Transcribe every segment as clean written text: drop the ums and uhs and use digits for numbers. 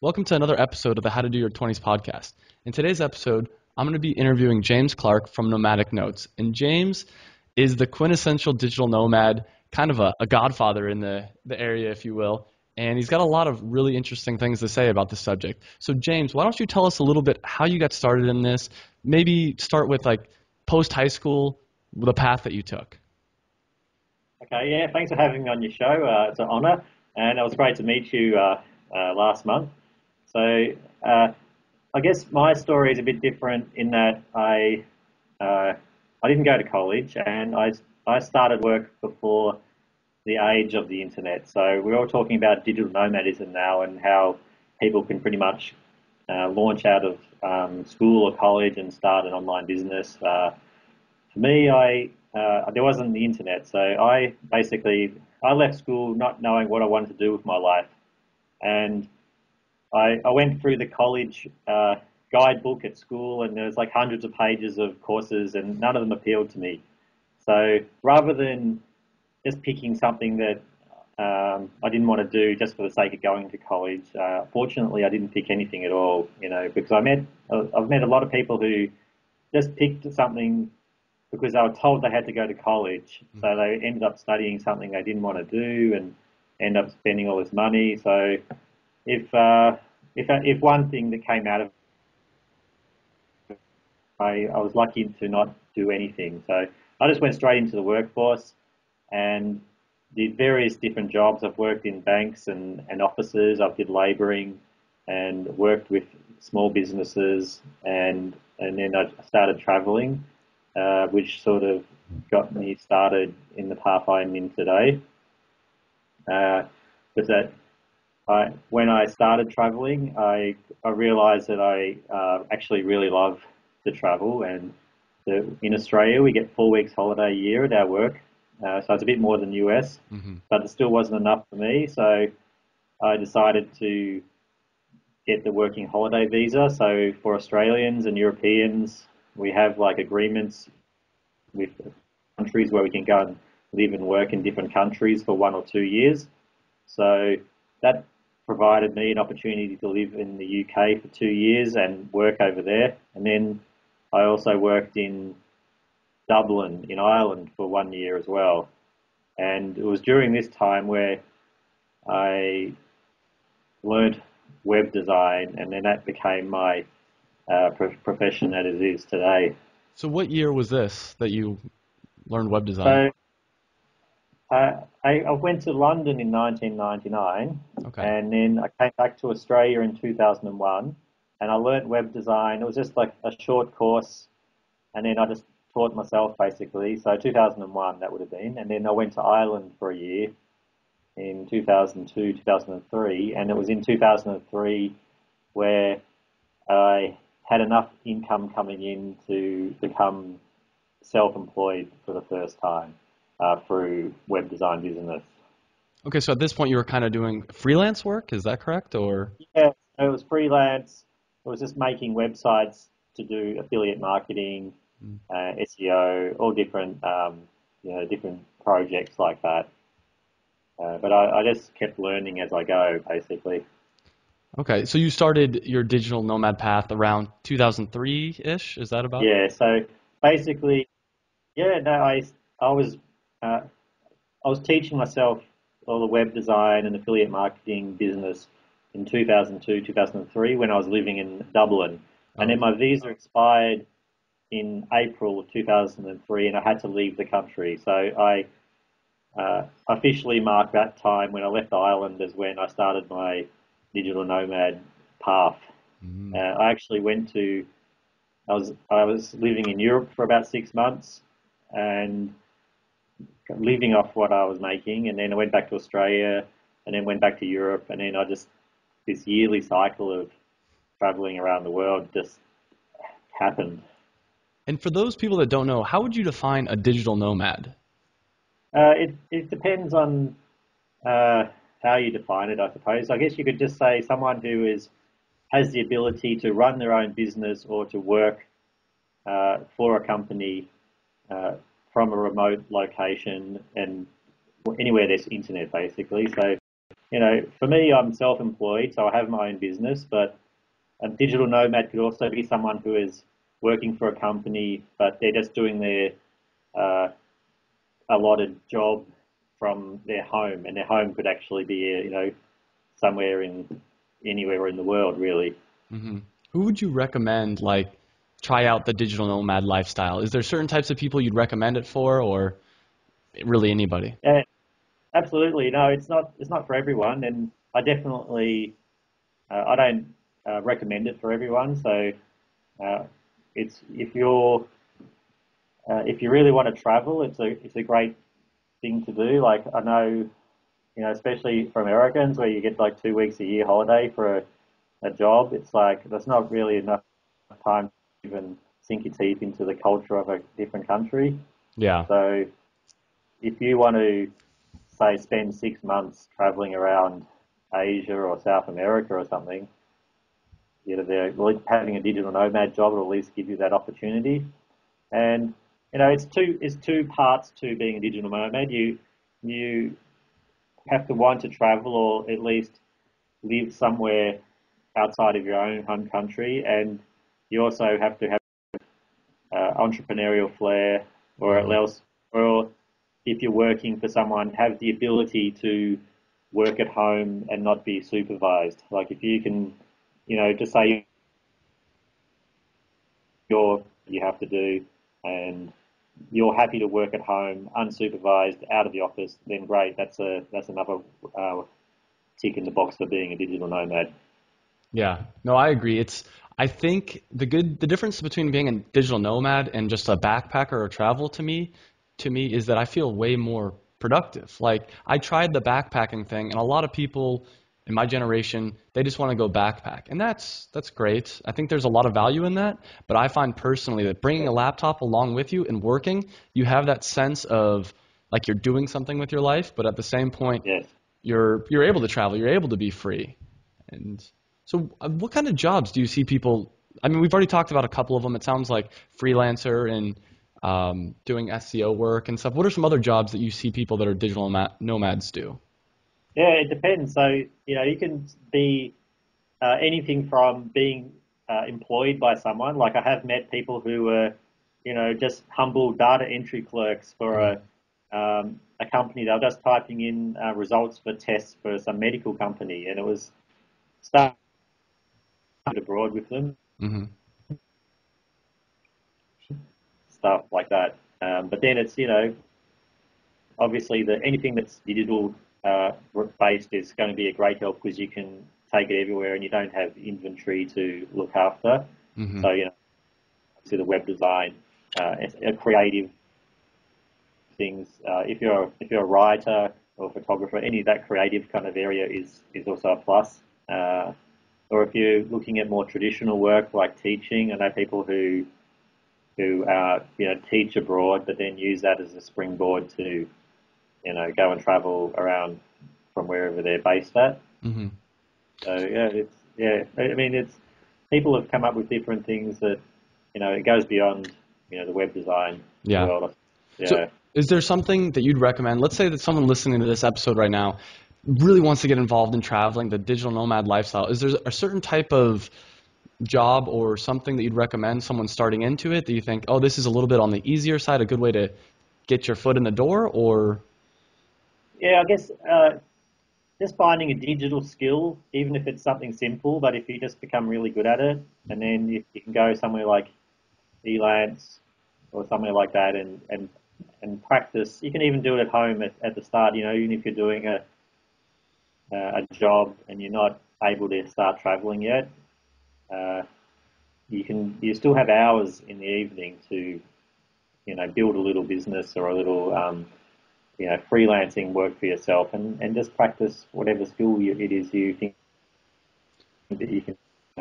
Welcome to another episode of the How to Do Your 20s podcast. In today's episode, I'm going to be interviewing James Clark from Nomadic Notes. And James is the quintessential digital nomad, kind of a godfather in the area, if you will. And he's got a lot of really interesting things to say about the subject. So James, why don't you tell us a little bit how you got started in this? Maybe start with like post-high school, the path that you took. Okay, yeah, thanks for having me on your show. It's an honour, and it was great to meet you last month. So, uh, I guess my story is a bit different in that I didn't go to college, and I started work before the age of the internet. So we're all talking about digital nomadism now, and how people can pretty much launch out of school or college and start an online business. For me, there wasn't the internet, so I left school not knowing what I wanted to do with my life, and I went through the college guidebook at school, and there was like hundreds of pages of courses, and none of them appealed to me. So rather than just picking something that I didn't want to do just for the sake of going to college, fortunately, I didn't pick anything at all. Because I've met a lot of people who just picked something because they were told they had to go to college. So they ended up studying something they didn't want to do and end up spending all this money. So if one thing that came out of it, I was lucky to not do anything. So I just went straight into the workforce and did various different jobs. I've worked in banks and offices. I've did labouring and worked with small businesses, and then I started travelling, which sort of got me started in the path I'm in today. Was that when I started travelling, I realised that I actually really love to travel, and in Australia we get 4 weeks holiday a year at our work, so it's a bit more than US, but it still wasn't enough for me. So I decided to get the working holiday visa. So for Australians and Europeans, we have like agreements with countries where we can go and live and work in different countries for 1 or 2 years. So that provided me an opportunity to live in the UK for 2 years and work over there. And then I also worked in Dublin in Ireland for 1 year as well. And it was during this time where I learned web design, and then that became my profession that it is today. So what year was this that you learned web design? So I went to London in 1999, Okay. and then I came back to Australia in 2001, and I learnt web design. It was just like a short course, and then I just taught myself basically. So 2001 that would have been, and then I went to Ireland for a year in 2002, 2003, and it was in 2003 where I had enough income coming in to become self-employed for the first time through web design business. Okay, so at this point you were kind of doing freelance work, is that correct? Or Yeah, it was freelance. It was just making websites to do affiliate marketing, SEO, all different, different projects like that. But I just kept learning as I go, basically. okay, so you started your digital nomad path around 2003-ish, is that about? Yeah, so basically, yeah, no, I was uh, I was teaching myself all the web design and affiliate marketing business in 2002, 2003 when I was living in Dublin. And Oh, then my visa expired in April of 2003, and I had to leave the country. So I officially marked that time when I left Ireland as when I started my digital nomad path. I actually went to I was living in Europe for about 6 months and living off what I was making, and then I went back to Australia, and then went back to Europe, and then I just this yearly cycle of traveling around the world just happened. and for those people that don't know, how would you define a digital nomad? It depends on uh, how you define it, I suppose. I guess you could just say someone who is has the ability to run their own business or to work for a company uh, from a remote location and anywhere there's internet, basically. So For me, I'm self-employed, so I have my own business, but a digital nomad could also be someone who is working for a company, but they're just doing their uh, allotted job from their home, and their home could actually be, somewhere in anywhere in the world, really. Hmm. Who would you recommend like try out the digital nomad lifestyle? Is there certain types of people you'd recommend it for, or really anybody? Yeah, absolutely. No, it's not for everyone, and I don't recommend it for everyone. So uh, it's if you really want to travel, it's a great thing to do. Like I know, especially for Americans, where you get like 2 weeks a year holiday for a job, it's like there's not really enough time to even sink your teeth into the culture of a different country. Yeah. So if you want to say spend 6 months traveling around Asia or South America or something, having a digital nomad job will at least give you that opportunity. And it's two parts to being a digital nomad. You have to want to travel or at least live somewhere outside of your own home country, and you also have to have entrepreneurial flair, or Hmm. else, or if you're working for someone, have the ability to work at home and not be supervised. Like if you can, just say you have to do, and you're happy to work at home, unsupervised, out of the office, then great. That's another uh, tick in the box for being a digital nomad. Yeah, no, I agree. I think the difference between being a digital nomad and just a backpacker or travel to me is that I feel way more productive. Like I tried the backpacking thing, and a lot of people in my generation, they just want to go backpack, and that's great. I think there's a lot of value in that, but I find personally that bringing a laptop along with you and working, you have that sense of like you're doing something with your life, but at the same point, Yes. you're able to travel, you're able to be free. And so, what kind of jobs do you see people? I mean, we've already talked about a couple of them. It sounds like freelancer and doing SEO work and stuff. What are some other jobs that you see people that are digital nomads do? Yeah, it depends. So, you can be anything from being employed by someone. Like I have met people who were, just humble data entry clerks for Mhm. a company. They were just typing in results for tests for some medical company, and it was started abroad with them, Mhm. stuff like that. But then it's, obviously anything that's digital based is going to be a great help because you can take it everywhere and you don't have inventory to look after. Mhm. So, to the web design, a creative things. If you're a writer or photographer, any of that creative kind of area is also a plus. Uh, or if you're looking at more traditional work like teaching, I know people who teach abroad, but then use that as a springboard to go and travel around from wherever they're based at. Mhm. So yeah. I mean, it's people have come up with different things that it goes beyond the web design Yeah. world. So, Yeah. is there something that you'd recommend? Let's say that someone listening to this episode right now really wants to get involved in traveling, the digital nomad lifestyle. Is there a certain type of job or something that you'd recommend someone starting into it that you think, oh, this is a little bit on the easier side, a good way to get your foot in the door, or Yeah, I guess just finding a digital skill, even if it's something simple, but if you just become really good at it, and then if you can go somewhere like Elance or somewhere like that and practice. You can even do it at home at the start. Even if you're doing a job and you're not able to start traveling yet, uh, you still have hours in the evening to build a little business or a little freelancing work for yourself and just practice whatever skill it is you think that you can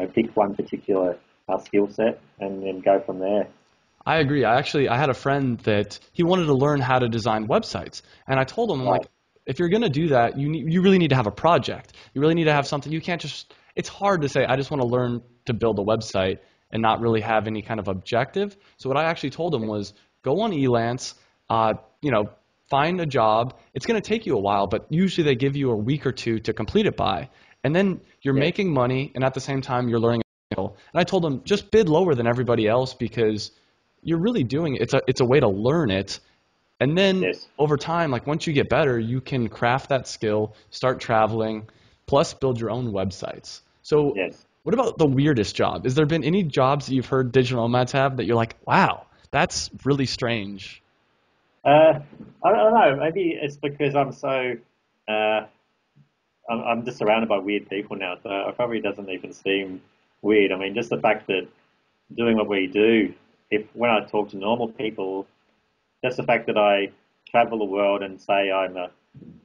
pick one particular skill set and then go from there. I agree. I had a friend that he wanted to learn how to design websites, and I told him, I'm like, Right. if you're gonna do that, you really need to have a project. You really need to have something. You can't just. It's hard to say I just want to learn to build a website and not really have any kind of objective. So what I actually told him was go on Elance, uh, you know, find a job. It's going to take you a while, but usually they give you a week or two to complete it by. And then you're Yeah. making money, and at the same time, you're learning a skill. And I told them, just bid lower than everybody else because you're really doing it. It's a way to learn it. And then Yes. over time, like once you get better, you can craft that skill, start traveling, plus build your own websites. So Yes. what about the weirdest job? Has there been any jobs that you've heard digital nomads have that you're like, wow, that's really strange? I don't know. Maybe it's because I'm so uh, I'm just surrounded by weird people now, so it probably doesn't even seem weird. I mean, just the fact that doing what we do, if when I talk to normal people, just the fact that I travel the world and say I'm a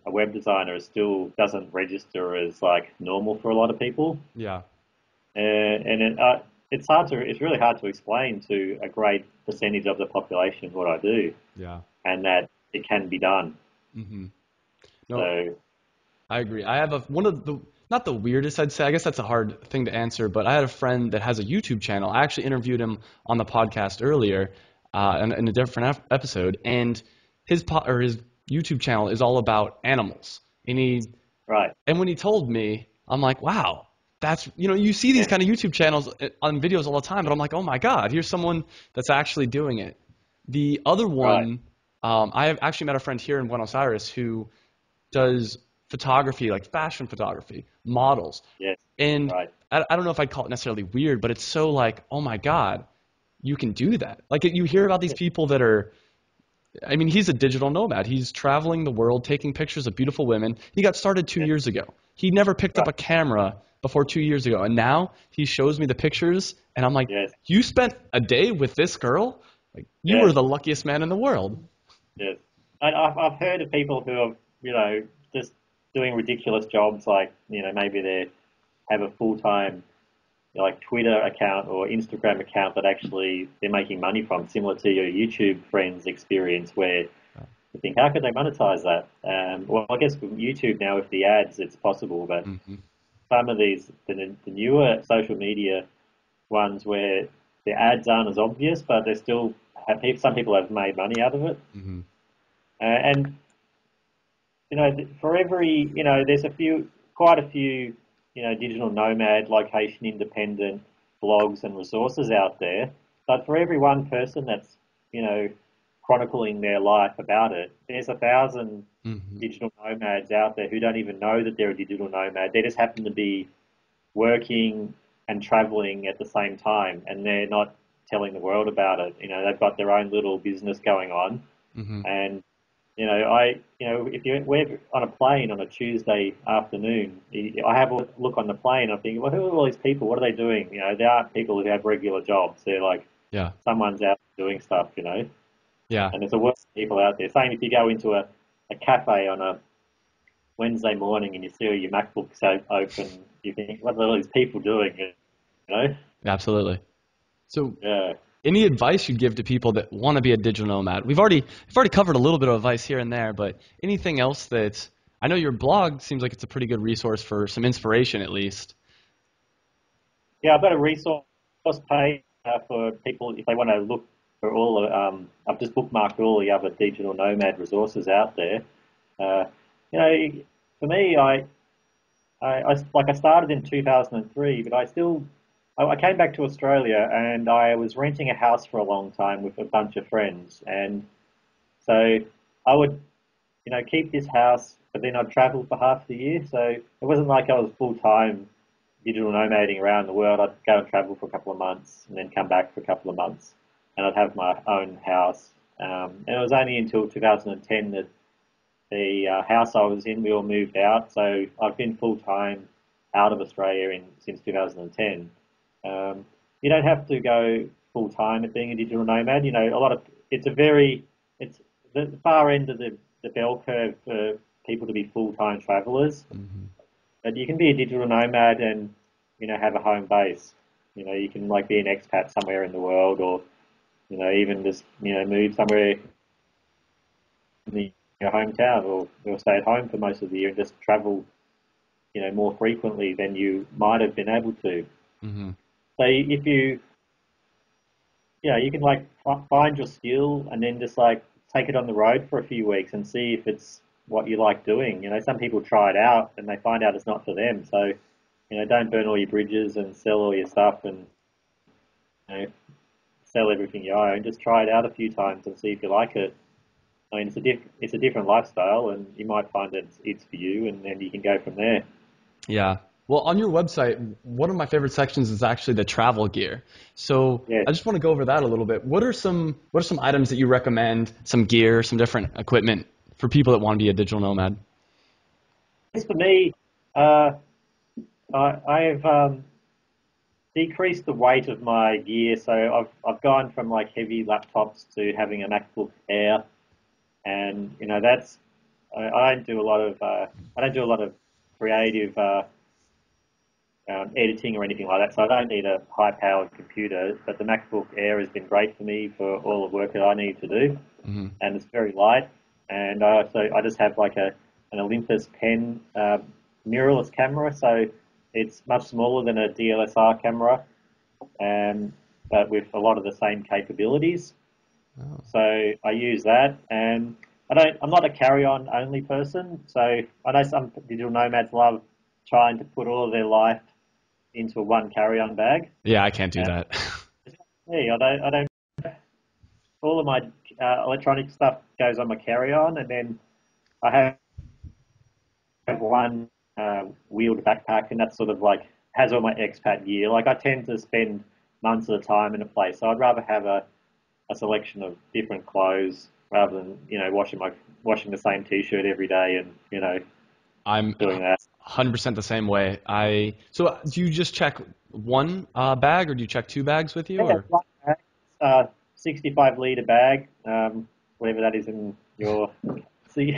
web designer still doesn't register as like normal for a lot of people. Yeah, And it's really hard to explain to a great percentage of the population what I do yeah. and that it can be done. hmm No, So I agree. I have one of the not the weirdest, I'd say. I guess that's a hard thing to answer, but I had a friend that has a YouTube channel. I actually interviewed him on the podcast earlier, in a different episode, and his YouTube channel is all about animals. right, And when he told me, I'm like, wow, that's you see these yeah, kind of YouTube channels on videos all the time, but I'm like, oh my God, here's someone that's actually doing it. The other right, one, I have actually met a friend here in Buenos Aires who does photography, like fashion photography, models. yes, And right, I don't know if I'd call it necessarily weird, but it's so like, oh my God, you can do that. Like you hear about these yeah, people that are, I mean, he's a digital nomad. He's traveling the world, taking pictures of beautiful women. He got started 2 years ago. He never picked up right, a camera before 2 years ago. And now he shows me the pictures, and I'm like, yes, you spent a day with this girl? Like, you were yes, the luckiest man in the world. yes. And I've heard of people who are, just doing ridiculous jobs like, maybe they have a full-time like Twitter account or Instagram account that actually they're making money from, similar to your YouTube friends experience where you think, how could they monetize that? Well, I guess with YouTube now with the ads, it's possible, but hmm some of the newer social media ones where the ads aren't as obvious, but they still some people have made money out of it. hmm And for every, there's quite a few, digital nomad, location independent blogs and resources out there. But for every one person that's, you know, chronicling their life about it, there's 1,000 hmm digital nomads out there who don't even know that they're a digital nomad. They just happen to be working and traveling at the same time, and they're not telling the world about it. They've got their own little business going on, hmm and if we're on a plane on a Tuesday afternoon, I have a look on the plane. I think, well, who are all these people? What are they doing? They aren't people who have regular jobs. They're like Yeah. someone's out doing stuff, Yeah. and there's a worse people out there. Same if you go into a cafe on a Wednesday morning and you see all your MacBooks open, you think, what are all these people doing? You know? Absolutely. So, Yeah. any advice you'd give to people that want to be a digital nomad? We've already covered a little bit of advice here and there, but anything else that I know your blog seems like it's a pretty good resource for some inspiration at least. Yeah, I've got a resource page for people if they want to look for all. I've just bookmarked all the other digital nomad resources out there. Uh, for me, I started in 2003, but I came back to Australia and I was renting a house for a long time with a bunch of friends, and so I would keep this house, but then I'd travel for half the year. So it wasn't like I was full time digital nomading around the world. I'd go and travel for a couple of months and then come back for a couple of months, and I'd have my own house. And it was only until 2010 that the house I was in, we all moved out. So I've been full time out of Australia since 2010. You don't have to go full time at being a digital nomad. It's it's the far end of the bell curve for people to be full time travelers. hmm But you can be a digital nomad and have a home base. You can like be an expat somewhere in the world, or even just move somewhere in your hometown, or stay at home for most of the year and just travel more frequently than you might have been able to. hmm So if you you can like find your skill and then just like take it on the road for a few weeks and see if it's what you like doing. Some people try it out and they find out it's not for them. So, don't burn all your bridges and sell all your stuff and you know, sell everything you own. Just try it out a few times and see if you like it. I mean, it's a different lifestyle, and you might find that it's for you, and then you can go from there. Yeah. Well, on your website, one of my favorite sections is actually the travel gear. So Yeah. I just want to go over that a little bit. What are some items that you recommend, some gear, some different equipment for people that want to be a digital nomad? As for me, uh, I've decreased the weight of my gear, so I've gone from like heavy laptops to having a MacBook Air, and that's I don't do a lot of creative editing or anything like that, so I don't need a high-powered computer. But the MacBook Air has been great for me for all the work that I need to do, Hmm. and it's very light. And I just have like an Olympus pen mirrorless camera, so it's much smaller than a DSLR camera, but with a lot of the same capabilities. Oh. So I use that, and I'm not a carry-on only person. So I know some digital nomads love trying to put all of their life into one carry-on bag. Yeah, I can't do And that. it's not me. I don't. All of my electronic stuff goes on my carry-on, and then I have one wheeled backpack, and that's sort of like has all my expat gear. Like I tend to spend months at a time in a place, so I'd rather have a selection of different clothes rather than washing the same t-shirt every day and I'm doing that. 100% the same way. So do you just check one bag, or do you check two bags with you, Yeah, or? one bag, 65 litre bag, whatever that is in your see.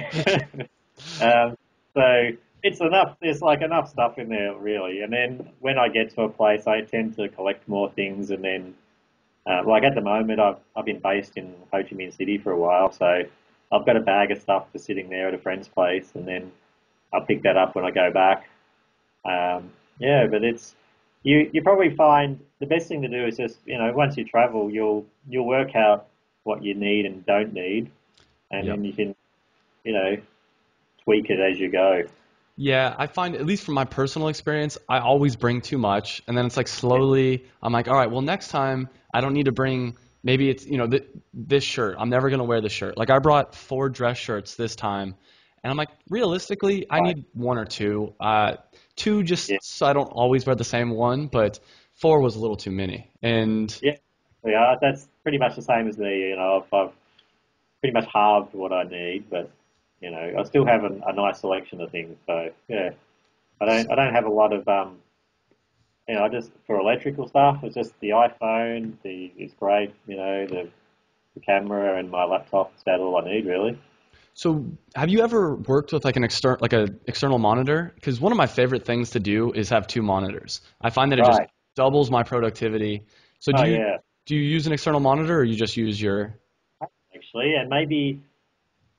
um, so it's enough. There's like enough stuff in there really, and then when I get to a place, I tend to collect more things, and then like at the moment, I've been based in Ho Chi Minh City for a while, so I've got a bag of stuff just sitting there at a friend's place, and then I'll pick that up when I go back. Yeah, but you probably find the best thing to do is just once you travel, you'll work out what you need and don't need, and Yep. then you can you know tweak it as you go. Yeah, I find, at least from my personal experience, I always bring too much, and then it's like slowly, I'm like, all right, well, next time I don't need to bring. Maybe it's this shirt. I'm never gonna wear this shirt. Like I brought 4 dress shirts this time, and I'm like, realistically, I Right. need one or two. Two Yeah. just so I don't always wear the same one, but 4 was a little too many. And Yeah. Yeah. That's pretty much the same as me. I've pretty much halved what I need, but I still have a nice selection of things. So yeah, I don't have a lot of I just for electrical stuff. It's just the iPhone. It's great. The camera and my laptop. It's about all I need really. So, have you ever worked with like a external monitor? Because one of my favorite things to do is have 2 monitors. I find that it just Right. doubles my productivity. So, Oh do you yeah. do you use an external monitor, or you just use your? Actually, and maybe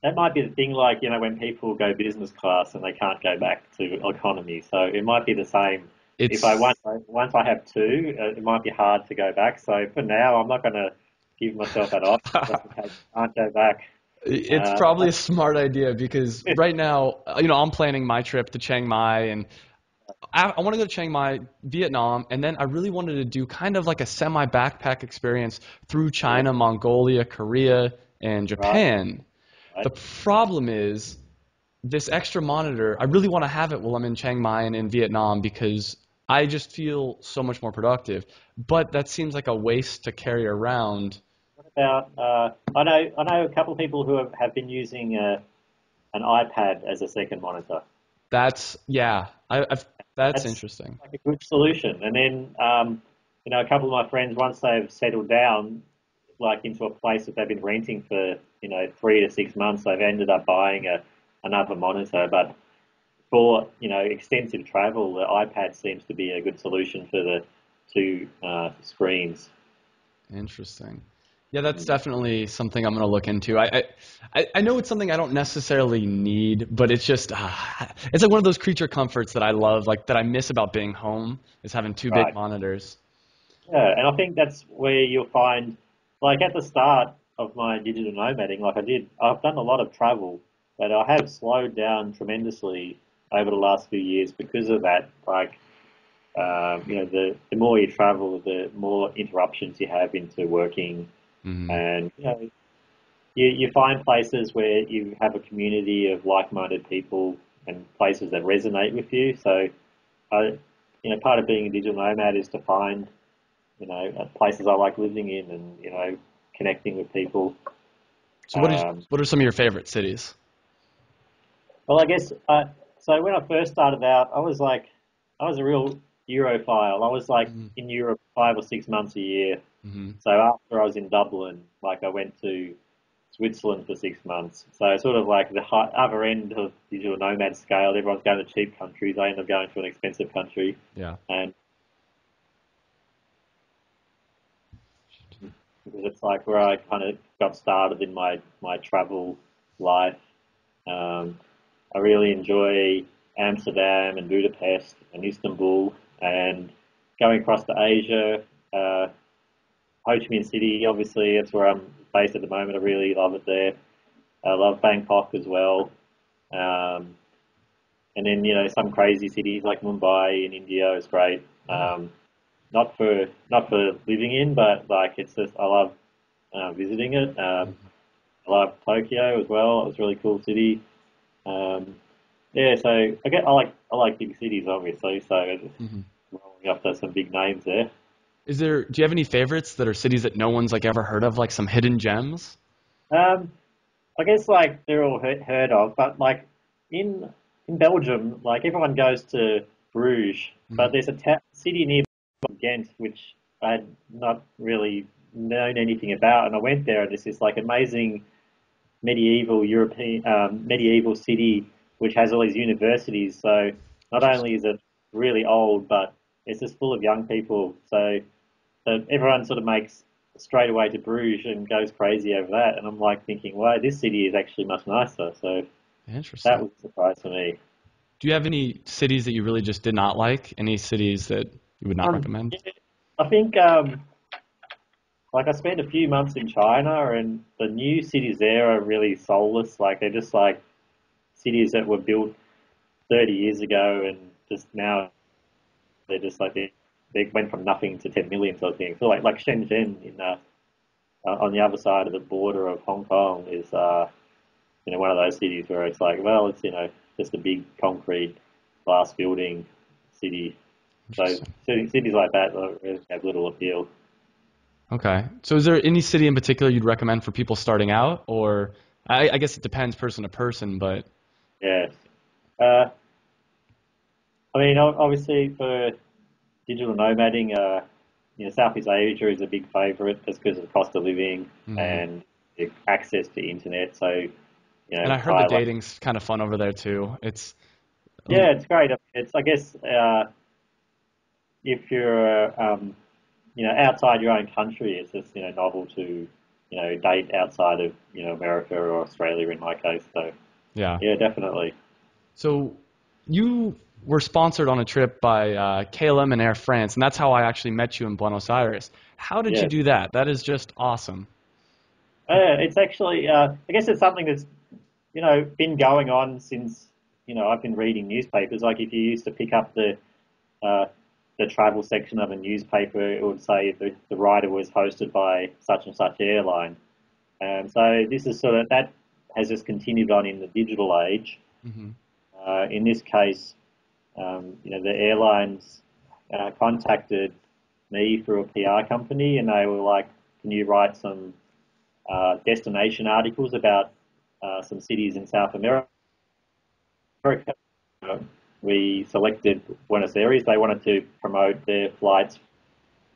that might be the thing. Like when people go business class and they can't go back to economy, so it might be the same. If I It's once I have two, it might be hard to go back. So for now, I'm not going to give myself that option just in case I can't go back. it's Uh, probably a smart idea because right now, I'm planning my trip to Chiang Mai, and I want to go to Chiang Mai, Vietnam, and then I really wanted to do kind of like a semi backpack experience through yeah, China, Mongolia, Korea, and right, Japan. The right. problem is this extra monitor, I really want to have it while I'm in Chiang Mai and in Vietnam because I just feel so much more productive. But that seems like a waste to carry around. What about? I know a couple of people who have been using an iPad as a second monitor. Yeah, that's That's interesting. like a good solution. And then, a couple of my friends, once they've settled down, like into a place that they've been renting for, 3 to 6 months, they've ended up buying another monitor. But for, extensive travel, the iPad seems to be a good solution for the two screens. Interesting. Yeah, that's definitely something I'm going to look into. I know it's something I don't necessarily need, but it's just it's like one of those creature comforts that I love, like that I miss about being home is having 2 big Right. monitors. Yeah, and I think that's where you'll find, like at the start, of my digital nomading, I've done a lot of travel, but I have slowed down tremendously over the last few years because of that. The more you travel, the more interruptions you have into working, Hmm. and you find places where you have a community of like-minded people and places that resonate with you. So, I, part of being a digital nomad is to find, places I like living in and, connecting with people. So Um, what are some of your favorite cities? well, I guess, so when I first started out, I was a real Europhile. I was like Mm-hmm. in Europe 5 or 6 months a year. Mm-hmm. So after I was in Dublin, like I went to Switzerland for 6 months. So sort of like the other end of digital nomad scale. Everyone's going to cheap countries. I end up going to an expensive country, Yeah. and because it's like where I kind of got started in my travel life. Um, I really enjoy Amsterdam and Budapest and Istanbul and going across to Asia. Ho Chi Minh City, obviously, that's where I'm based at the moment. I really love it there. I love Bangkok as well. Um, and then some crazy cities like Mumbai in India is great. Yeah. Not for living in, but like it's just I love visiting it. Hmm. I love Tokyo as well. It was a really cool city. Um, yeah, so I like big cities obviously. So just Hmm. rolling up to some big names there. Do you have any favorites that are cities that no one's like ever heard of, like some hidden gems? Um, I guess like they're all heard of, but like in in Belgium, like everyone goes to Bruges, Hmm. but there's a city near Ghent which I had not really known anything about, and I went there, and it's this like amazing medieval city which has all these universities. So not only Interesting. is it really old, but it's just full of young people. So everyone sort of makes straight away to Bruges and goes crazy over that. And I'm like thinking, wow, this city is actually much nicer. So that Interesting. was a surprise for me. Do you have any cities that you really just did not like? Any cities that you would not recommend? Yeah, I think like I spent a few months in China, and the new cities there are really soulless. Like they're just like cities that were built 30 years ago, and just now they're just like they went from nothing to 10 million sort of thing. So like Shenzhen on the other side of the border of Hong Kong is one of those cities where it's like, well, it's just a big concrete glass building city. So Interesting. cities like that really have little appeal. Okay. So is there any city in particular you'd recommend for people starting out, or I guess it depends person to person, but Yeah. Uh, I mean, obviously for digital nomading, Southeast Asia is a big favourite just because of the cost of living hmm. and the access to internet. So, And I heard the Thailand. dating's kind of fun over there too. It's Yeah, it's great. I guess, if you're, outside your own country, it's just, novel to, date outside of, America or Australia in my case. So, yeah. yeah, definitely. So you were sponsored on a trip by KLM and Air France, and that's how I actually met you in Buenos Aires. How did you Yes. do that? That is just awesome. It's actually, I guess it's something that's, been going on since, I've been reading newspapers. Like if you used to pick up uh, the travel section of a newspaper, it would say the rider was hosted by such and such airline. And so this is sort of that has just continued on in the digital age. Hmm. In this case, the airlines contacted me through a PR company, and they were like, "Can you write some destination articles about some cities in South America?" Uh, we selected Buenos Aires. They wanted to promote their flights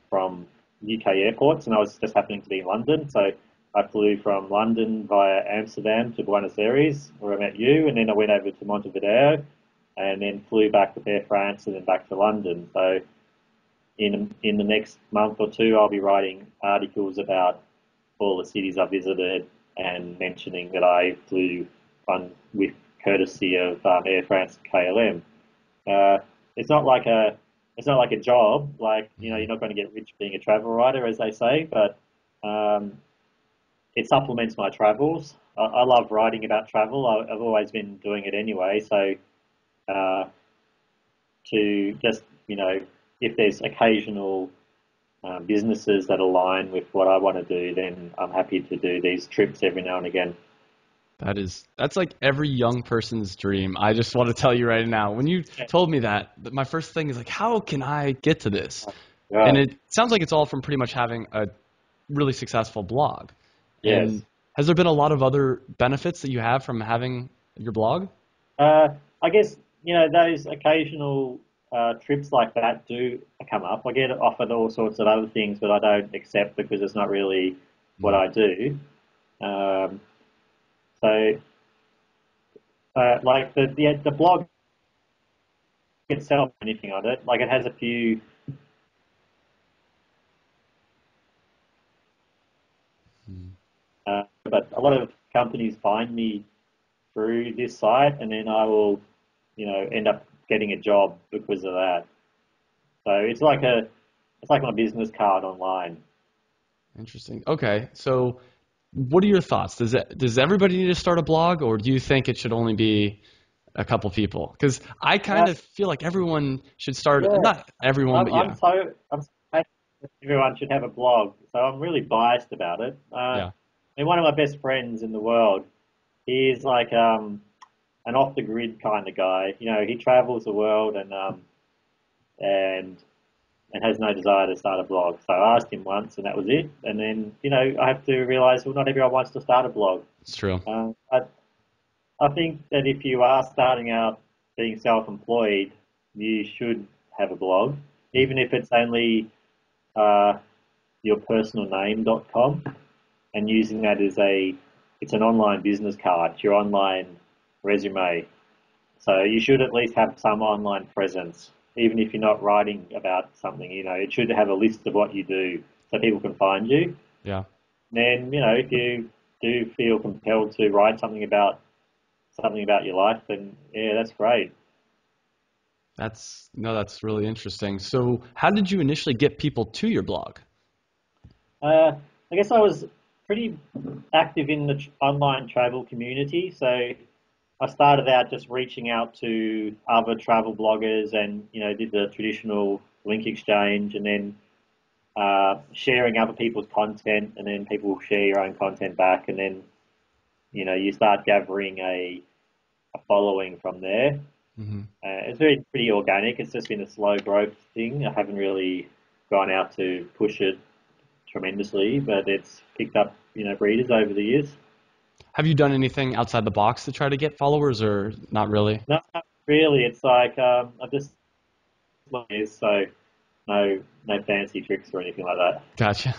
from UK airports, and I was just happening to be in London. So I flew from London via Amsterdam to Buenos Aires, where I met you, and then I went over to Montevideo, and then flew back with Air France, and then back to London. So in the next month or two, I'll be writing articles about all the cities I visited and mentioning that I flew on with courtesy of Air France and KLM. Uh, it's not like a job. Like Hmm. you're not going to get rich being a travel writer, as they say. But um, it supplements my travels. I love writing about travel. I've always been doing it anyway. So uh, to just, if there's occasional businesses that align with what I want to do, then I'm happy to do these trips every now and again. That's like every young person's dream. I just want to tell you right now. When you Yeah. told me that, my first thing is like, how can I get to this? And Right. it sounds like it's all from pretty much having a really successful blog. And Yes. has there been a lot of other benefits that you have from having your blog? Uh, I guess, those occasional trips like that do come up. I get offered all sorts of other things, but I don't accept because it's not really what Mm. I do. Um, so, like the blog itself, anything on it, like it has a few, Mm. but a lot of companies find me through this site, and then I will, end up getting a job because of that. So it's like my business card online. Interesting. Okay, so what are your thoughts? Does everybody need to start a blog, or do you think it should only be a couple people? Because I kind Uh, of feel like everyone should start. yeah, Not everyone, but I'm yeah, so I'm so passionate that everyone should have a blog. So I'm really biased about it. yeah. One of my best friends in the world, he's like an off the grid kind of guy. He travels the world and and has no desire to start a blog. So I asked him once, and that was it. And then I have to realize, well, not everyone wants to start a blog. It's true. I think that if you are starting out being self-employed, you should have a blog, Mm. even if it's only uh, yourpersonalname.com, and using that as it's an online business card, it's your online resume. So you should at least have some online presence, even if you're not writing about something. It should have a list of what you do so people can find you. Yeah. Then, if you do feel compelled to write something about your life, then yeah, that's great. That's really interesting. So, how did you initially get people to your blog? Uh, I guess I was pretty active in the online travel community, so I started out just reaching out to other travel bloggers, and did the traditional link exchange, and then sharing other people's content, and then people share your own content back, and then you start gathering a following from there. Hmm. It's very pretty organic. It's just been a slow growth thing. I haven't really gone out to push it tremendously, but it's picked up, breeders over the years. Have you done anything outside the box to try to get followers, or not really? No, not really. It's like I just so no fancy tricks or anything like that. Gotcha.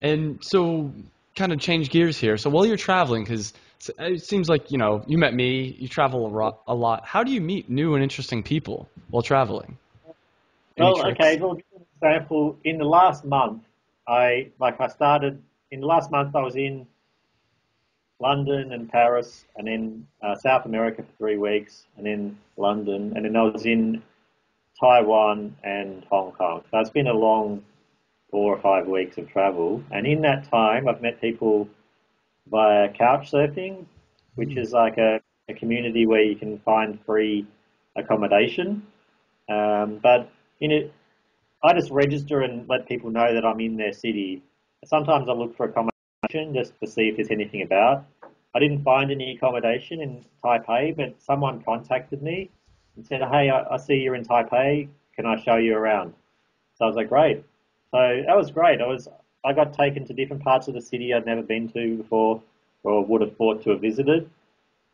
And so, kind of change gears here. So, while you're traveling, because it seems like you met me, you travel a lot. How do you meet new and interesting people while traveling? Any Well, okay. tricks? Well, I'll give you an example. In the last month, I started. In the last month, I was in London and Paris, and then South America for 3 weeks, and then London, and then I was in Taiwan and Hong Kong. So it's been a long 4 or 5 weeks of travel, and in that time, I've met people via couch surfing, which Hmm. is like a community where you can find free accommodation. But in it, I just register and let people know that I'm in their city. Sometimes I look for accommodation just to see if there's anything about. I didn't find any accommodation in Taipei, but someone contacted me and said, "Hey, I see you're in Taipei. Can I show you around?" So I was like, "Great." So that was great. I got taken to different parts of the city I'd never been to before, or would have thought to have visited.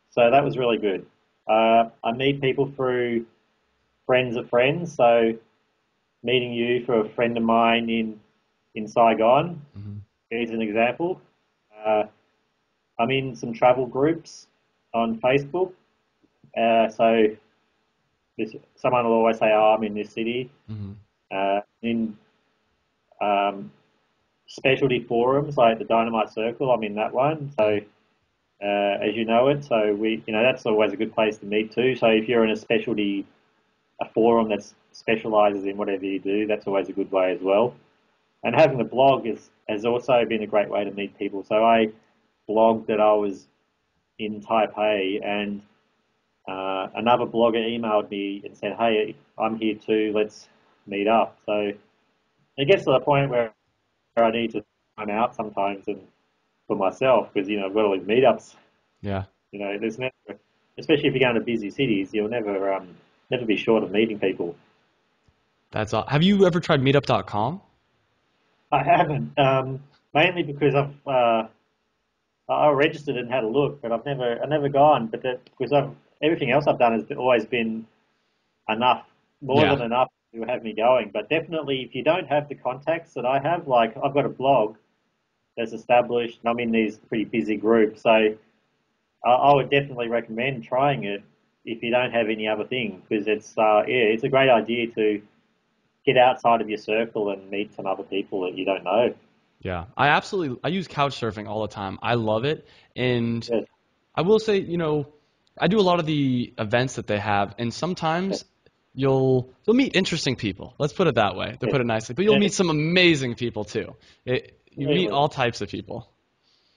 So that was really good. I meet people through friends of friends. So meeting you for a friend of mine in Saigon Hmm. is an example. Uh, I'm in some travel groups on Facebook. So someone will always say, "Oh, I'm in this city." Hmm. In specialty forums like the Dynamite Circle, I'm in that one. Yeah. So as you know it, so that's always a good place to meet too. So if you're in a forum that specialises in whatever you do, that's always a good way as well. And having a blog has also been a great way to meet people. So I blogged that I was in Taipei, and another blogger emailed me and said, "Hey, I'm here too. Let's meet up." So it gets to the point where I need to time out sometimes and for myself because I've got all these meetups. Yeah. There's never, especially if you're going to busy cities, you'll never be short of meeting people. That's all. Have you ever tried meetup.com? I haven't, mainly because I registered and had a look, but I've never gone. But because everything else I've done has always been enough, more Yeah. than enough to have me going. But definitely, if you don't have the contacts that I have, like I've got a blog that's established, and I'm in these pretty busy groups, so I would definitely recommend trying it if you don't have any other thing, because it's a great idea to get outside of your circle and meet some other people that you don't know. Yeah. I use couch surfing all the time. I love it. And Yes, I will say, I do a lot of the events that they have, and yes, sometimes you'll meet interesting people. Let's put it that way, to yes, put it nicely. But you'll yes, meet some amazing people too. You meet absolutely. all types of people.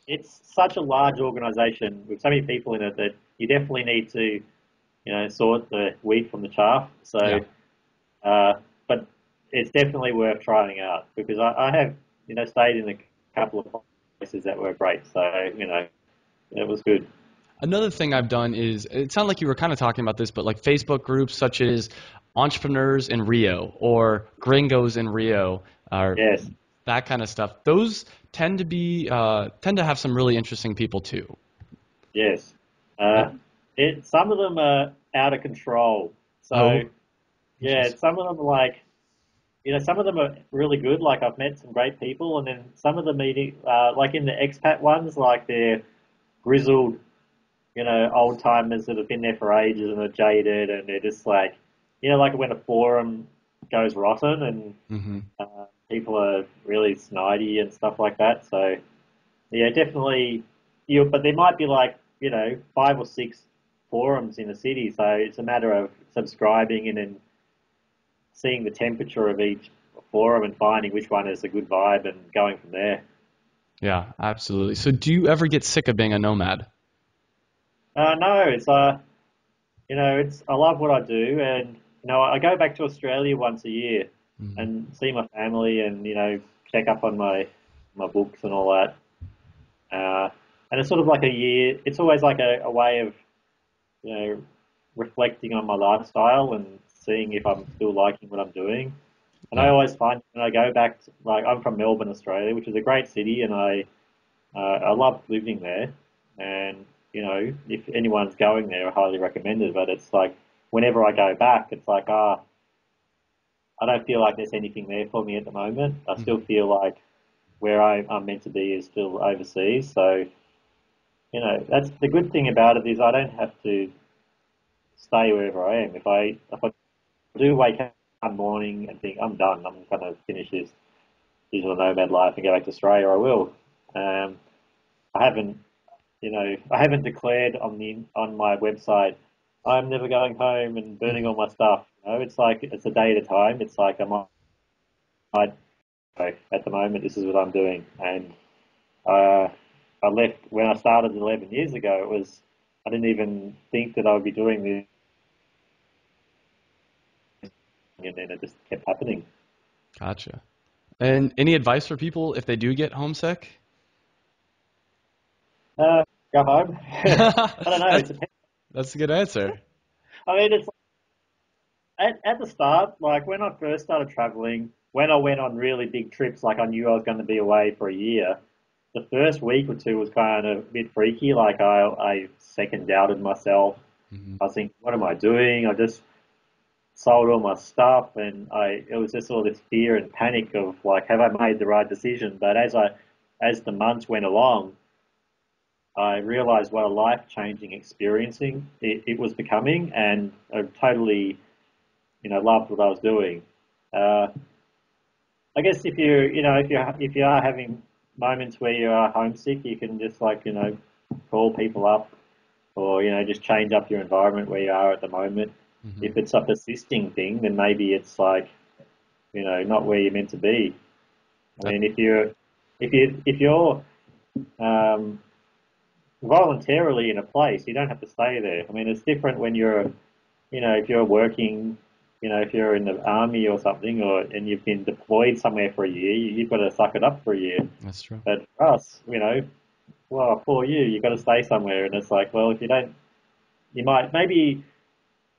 It's such a large organisation with so many people in it that you definitely need to, sort the wheat from the chaff. So, Yeah. but it's definitely worth trying out because I have, stayed in a couple of places that were great. So, it was good. Another thing I've done is, it sounded like you were kind of talking about this, but like Facebook groups such as Entrepreneurs in Rio or Gringos in Rio, or Yes, that kind of stuff. Those tend to have some really interesting people too. yes. Uh, Uh, some of them are out of control. So, oh, yeah, interesting. some of them are like, some of them are really good. Like I've met some great people, and then some of the meeting, like in the expat ones, like they're grizzled, old timers that have been there for ages and are jaded, and they're just like, like when a forum goes rotten and Hmm. people are really snidey and stuff like that. So yeah, definitely. But there might be like 5 or 6 forums in a city, so it's a matter of subscribing and then seeing the temperature of each forum and finding which one is a good vibe and going from there. Yeah, absolutely. So, do you ever get sick of being a nomad? No, it's I love what I do, and I go back to Australia once a year Hmm. and see my family, and check up on my books and all that. And it's sort of like a year. It's always like a way of you know reflecting on my lifestyle and seeing if I'm still liking what I'm doing. And I Yeah. always find when I go back, like I'm from Melbourne, Australia, which is a great city, and I love living there. And if anyone's going there, I highly recommend it. But it's like whenever I go back, it's like I don't feel like there's anything there for me at the moment. I still Hmm. feel like where I'm meant to be is still overseas. So that's the good thing about it is I don't have to stay wherever I am. If I do wake up one morning and think I'm done, I'm going to finish this digital nomad life and go back to Australia, I will. Um, I haven't, I haven't declared on my website I'm never going home and burning all my stuff. It's like it's a day at a time. It's like at the moment this is what I'm doing, and uh, I left when I started 11 years ago. I didn't even think that I would be doing this, and then it just kept happening. Gotcha. And any advice for people if they do get homesick? Go home. I don't know. That's It depends. that's a good answer. I mean, it's at the start, like when I first started traveling, when I went on really big trips, like I knew I was going to be away for a year. The first week or two was kind of a bit freaky. Like I second doubted myself. Hmm. I was thinking, what am I doing? I just sold all my stuff, and it was just all this fear and panic of like, have I made the right decision? But as the months went along, I realized what a life changing experiencing it was becoming, and I totally loved what I was doing. Uh, I guess if you are having moments where you are homesick, you can just like call people up, or just change up your environment where you are at the moment. Hmm. If it's a persisting thing, then maybe it's like not where you're meant to be. I mean, if you're um, voluntarily in a place, you don't have to stay there. I mean, it's different when you're, if you're working, if you're in the army or something, and you've been deployed somewhere for a year, you've got to suck it up for a year. That's true. But for us, well, for you, you've got to stay somewhere, and it's like, well, if you don't, you might maybe,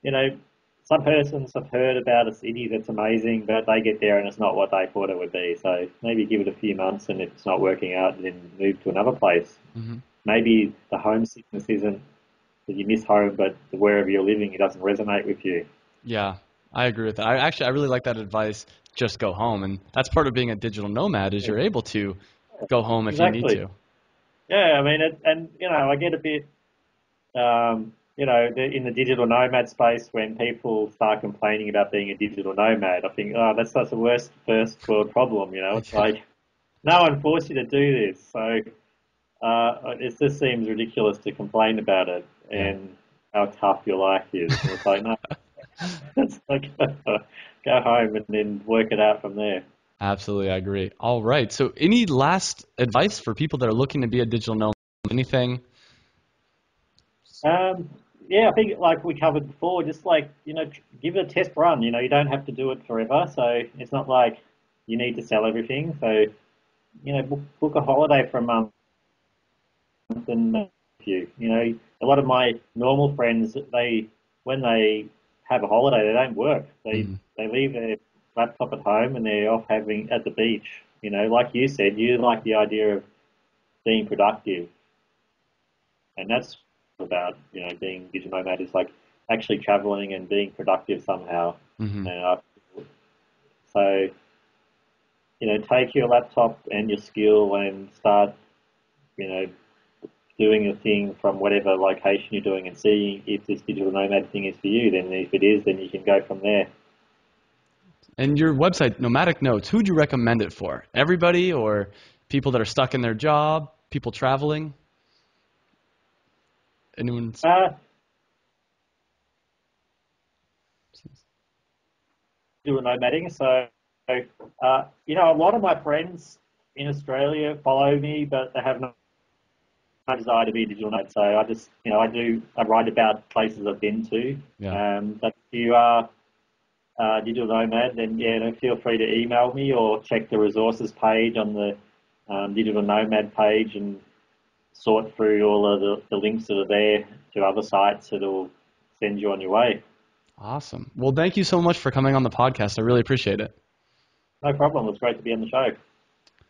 you know, some persons have heard about a city that's amazing, but they get there and it's not what they thought it would be. So maybe give it a few months, and if it's not working out, then move to another place. Hmm. Maybe the homesickness isn't that you miss home, but wherever you're living, it doesn't resonate with you. Yeah, I agree with that. I really like that advice. Just go home, and that's part of being a digital nomad is you're able to go home if you need Exactly. to. Yeah, I mean, and I get a bit, in the digital nomad space when people start complaining about being a digital nomad, I think, oh, that's such a worst first world problem. It's Yeah, like no one forced you to do this, so it just seems ridiculous to complain about it yeah. and how tough your life is. And it's like, no, it's like go home and then work it out from there. Absolutely, I agree. All right. So, any last advice for people that are looking to be a digital nomad? Anything? Um, yeah, I think like we covered before, just like, give it a test run. You don't have to do it forever. So it's not like you need to sell everything. So, book a holiday for a month and a lot of my normal friends, when they have a holiday, they don't work. Mhm. They leave their laptop at home and they're off having at the beach. Like you said, you like the idea of being productive. And that's about being digital nomad is like actually traveling and being productive somehow. Mhm. And so take your laptop and your skill and start you know doing a thing from whatever location you're doing and seeing if this digital nomad thing is for you. Then if it is, then you can go from there. And your website, Nomadic Notes, who'd you recommend it for? Everybody or people that are stuck in their job, people traveling? Anyone? Uh, Digital nomading. So a lot of my friends in Australia follow me, but they have no desire to be a digital nomad. So I just, I write about places I've been to. Yeah. But if you are a digital nomad, then yeah, feel free to email me or check the resources page on the digital nomad page and sort through all of the links that are there to other sites that'll send you on your way. Awesome. Well, thank you so much for coming on the podcast. I really appreciate it. No problem. It was great to be on the show.